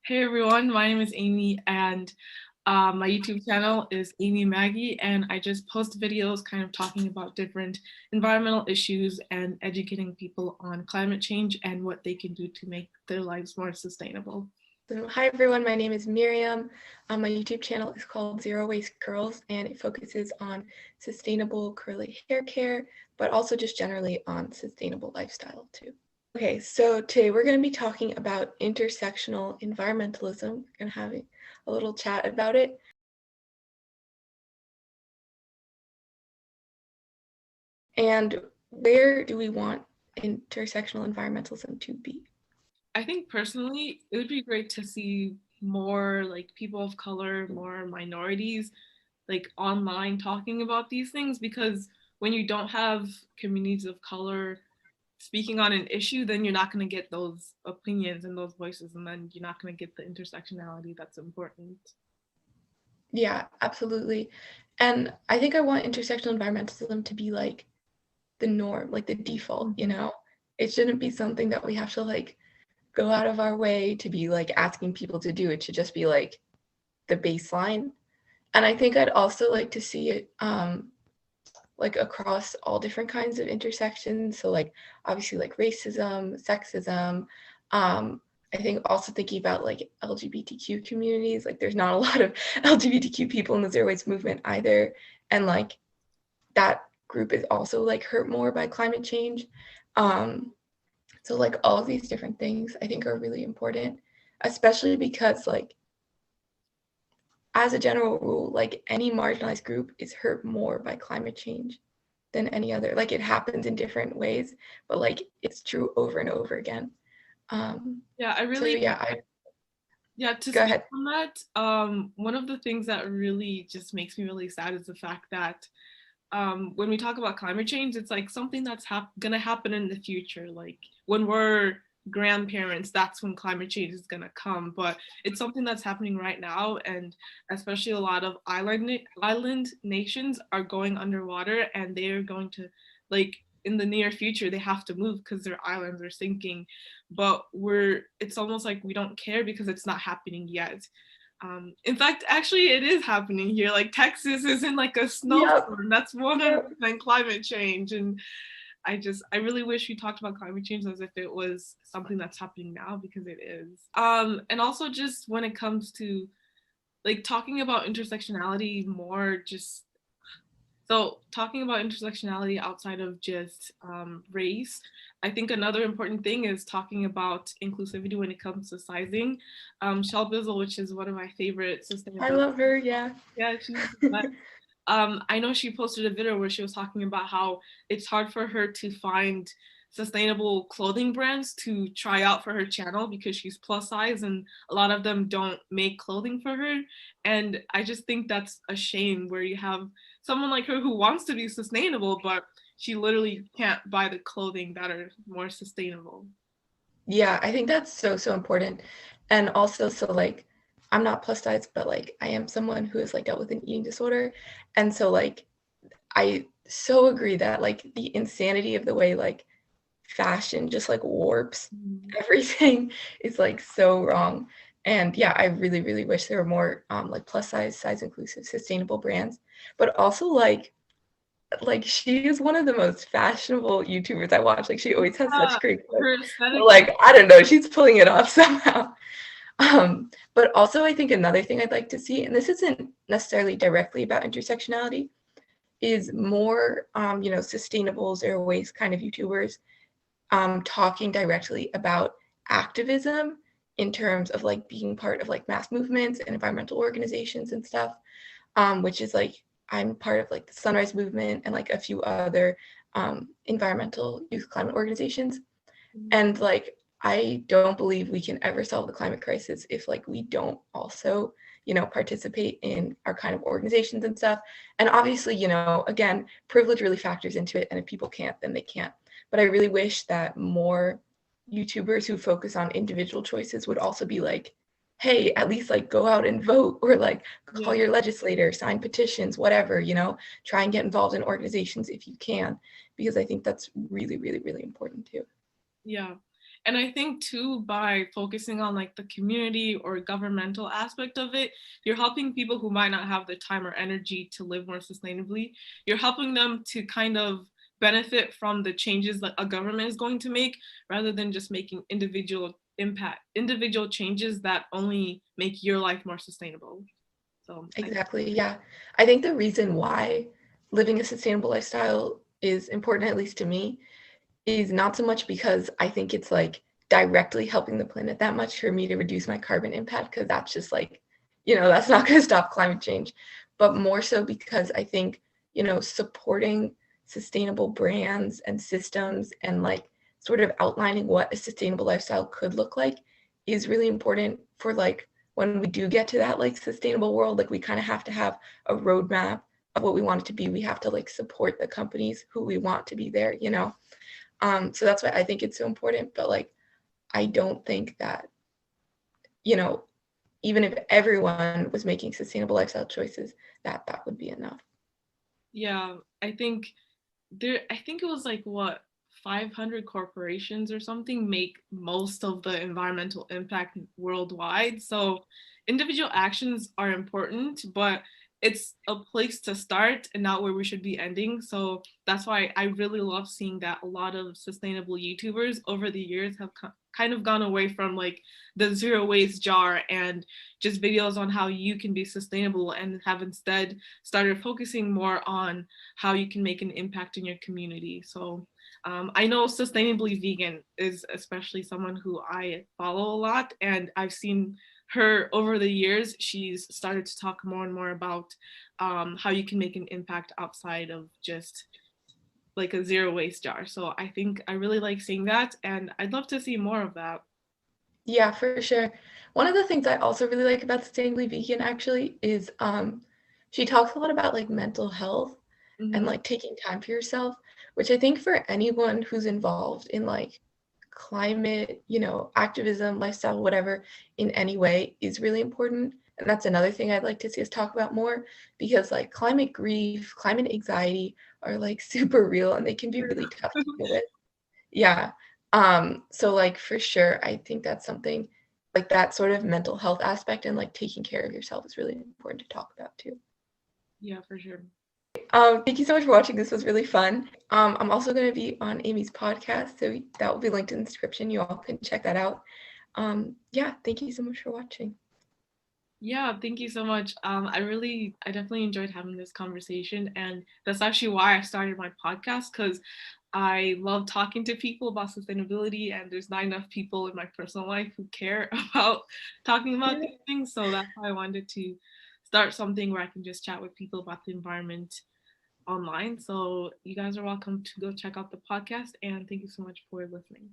Hey everyone, my name is Amy and my YouTube channel is Aime Maggie, and I just post videos kind of talking about different environmental issues and educating people on climate change and what they can do to make their lives more sustainable. So, hi everyone, my name is Miriam. My YouTube channel is called Zero Waste Curls, and it focuses on sustainable curly hair care, but also just generally on sustainable lifestyle too. Okay, so today we're going to be talking about intersectional environmentalism. We're going to have a little chat about it. And where do we want intersectional environmentalism to be? I think personally, it would be great to see more like people of color, more minorities, like online talking about these things, because when you don't have communities of color speaking on an issue, then you're not going to get those opinions and those voices, and then you're not going to get the intersectionality that's important. Yeah, absolutely. And I think I want intersectional environmentalism to be like the norm, like the default, you know? It shouldn't be something that we have to like go out of our way to be like asking people to do. It should just be like the baseline. And I think I'd also like to see it like across all different kinds of intersections. So like obviously like racism, sexism. I think also thinking about like LGBTQ communities, like there's not a lot of LGBTQ people in the zero waste movement either. And like that group is also like hurt more by climate change. So like all of these different things I think are really important, especially because like as a general rule, like any marginalized group is hurt more by climate change than any other. Like it happens in different ways, but like it's true over and over again. Yeah, I So really yeah, Yeah, to go speak ahead. on that, one of the things that really just makes me really sad is the fact that when we talk about climate change, it's like something that's gonna happen in the future. Like when we're grandparents, that's when climate change is gonna come. But it's something that's happening right now, and especially a lot of island nations are going underwater, and they are going to like in the near future they have to move because their islands are sinking. But it's almost like we don't care because it's not happening yet. In fact, actually, it is happening here. Like Texas is in like a Yep. snowstorm. That's Yep. 100% climate change. And I really wish we talked about climate change as if it was something that's happening now, because it is. And also just when it comes to like talking about intersectionality more, just so talking about intersectionality outside of just race, I think another important thing is talking about inclusivity when it comes to sizing. Shell Bizzle, which is one of my favorite I sustainability. love her. Yeah. Yeah, she's the best. I know she posted a video where she was talking about how it's hard for her to find sustainable clothing brands to try out for her channel because she's plus size and a lot of them don't make clothing for her. And I just think that's a shame where you have someone like her who wants to be sustainable, but she literally can't buy the clothing that are more sustainable. Yeah, I think that's so important. And also, so like, I'm not plus size, but like, I am someone who has like dealt with an eating disorder. And so, like, I so agree that like the insanity of the way like fashion just like warps everything is like so wrong. And yeah, I really wish there were more like plus size inclusive, sustainable brands. But also like she is one of the most fashionable YouTubers I watch. Like she always has Yeah, such great clothes. her So, aesthetic. like I don't know, she's pulling it off somehow. But also I think another thing I'd like to see, and this isn't necessarily directly about intersectionality, is more sustainable zero waste kind of YouTubers talking directly about activism in terms of like being part of like mass movements and environmental organizations and stuff, which is like I'm part of like the Sunrise Movement and like a few other environmental youth climate organizations. And like I don't believe we can ever solve the climate crisis if like we don't also participate in our kind of organizations and stuff. And obviously again, privilege really factors into it, and if people can't, then they can't. But I really wish that more YouTubers who focus on individual choices would also be like, hey, at least like go out and vote, or like call Yeah. your legislator, sign petitions, whatever, try and get involved in organizations if you can, because I think that's really important too. Yeah. And I think too, by focusing on like the community or governmental aspect of it, you're helping people who might not have the time or energy to live more sustainably. You're helping them to kind of benefit from the changes that a government is going to make, rather than just making individual changes that only make your life more sustainable. So Exactly. Yeah. I think the reason why living a sustainable lifestyle is important, at least to me, is not so much because I think it's like directly helping the planet that much for me to reduce my carbon impact, because that's just like, that's not going to stop climate change, but more so because I think, supporting sustainable brands and systems and like sort of outlining what a sustainable lifestyle could look like is really important for like when we do get to that like sustainable world. Like we kind of have to have a roadmap of what we want it to be. We have to like support the companies who we want to be there, so that's why I think it's so important. But like, I don't think that, even if everyone was making sustainable lifestyle choices, that would be enough. yeah, I think it was like what 500 corporations or something make most of the environmental impact worldwide. So individual actions are important, but it's a place to start and not where we should be ending. So that's why I really love seeing that a lot of sustainable YouTubers over the years have kind of gone away from like the zero waste jar and just videos on how you can be sustainable, and have instead started focusing more on how you can make an impact in your community. So I know Sustainably Vegan is especially someone who I follow a lot, and I've seen her over the years. She's started to talk more and more about how you can make an impact outside of just like a zero waste jar. So I think I really like seeing that, and I'd love to see more of that. Yeah, for sure. One of the things I also really like about Sustainably Vegan actually is she talks a lot about like mental health and Mm-hmm. like taking time for yourself, which I think for anyone who's involved in like climate, activism, lifestyle, whatever, in any way is really important. And that's another thing I'd like to see us talk about more, because like climate grief, climate anxiety are like super real and they can be really tough to deal with. Yeah. So like for sure, I think that's something like that sort of mental health aspect and like taking care of yourself is really important to talk about too. Yeah, for sure. Thank you so much for watching. This was really fun. I'm also going to be on Aime's podcast, so that will be linked in the description. You all can check that out. Yeah, thank you so much for watching. Yeah, thank you so much. I definitely enjoyed having this conversation, and that's actually why I started my podcast, because I love talking to people about sustainability, and there's not enough people in my personal life who care about talking about these things. So that's why I wanted to start something where I can just chat with people about the environment online. So you guys are welcome to go check out the podcast, and thank you so much for listening.